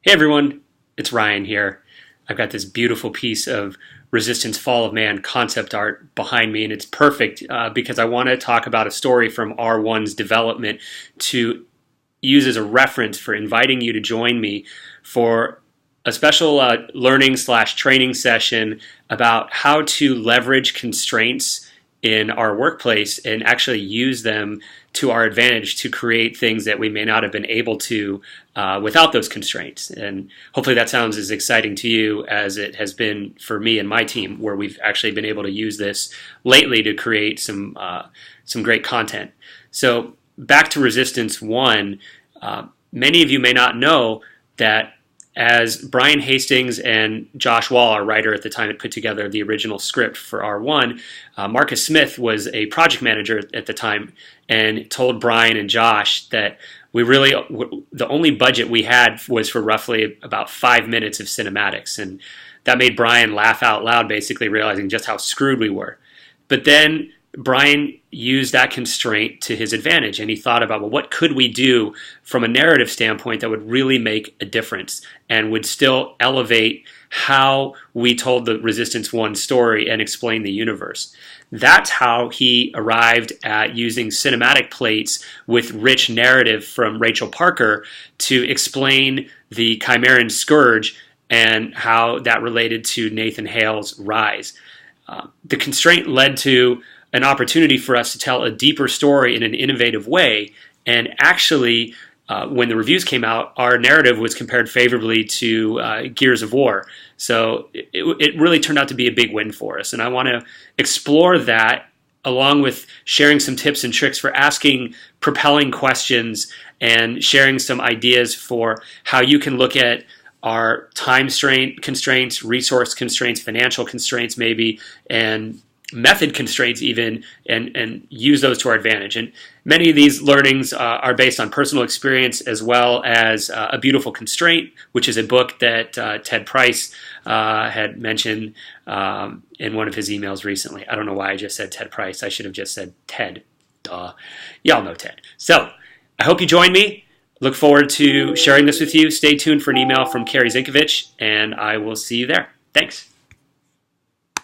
Hey everyone, it's Ryan here. I've got this beautiful piece of Resistance Fall of Man concept art behind me, and it's perfect because I want to talk about a story from R1's development to use as a reference for inviting you to join me for a special learning slash training session about how to leverage constraints in our workplace and actually use them to our advantage to create things that we may not have been able to without those constraints. And hopefully that sounds as exciting to you as it has been for me and my team, where we've actually been able to use this lately to create some great content. So back to Resistance 1, many of you may not know that as Brian Hastings and Josh Wall, our writer at the time that put together the original script for R1, Marcus Smith was a project manager at the time and told Brian and Josh that the only budget we had was for roughly about 5 minutes of cinematics. And that made Brian laugh out loud, basically realizing just how screwed we were. But then Brian used that constraint to his advantage, and he thought about, well, what could we do from a narrative standpoint that would really make a difference and would still elevate how we told the Resistance 1 story and explain the universe. That's how he arrived at using cinematic plates with rich narrative from Rachel Parker to explain the Chimeran Scourge and how that related to Nathan Hale's rise. The constraint led to an opportunity for us to tell a deeper story in an innovative way. And actually, when the reviews came out, our narrative was compared favorably to Gears of War. So it really turned out to be a big win for us. And I want to explore that along with sharing some tips and tricks for asking propelling questions and sharing some ideas for how you can look at our time constraints, resource constraints, financial constraints maybe, and method constraints even, and use those to our advantage. And many of these learnings are based on personal experience as well as A Beautiful Constraint, which is a book that Ted Price had mentioned in one of his emails recently. I don't know why I just said Ted Price. I should have just said Ted. Duh. Y'all know Ted. So I hope you join me. Look forward to sharing this with you. Stay tuned for an email from Carrie Zinkovich, and I will see you there. Thanks.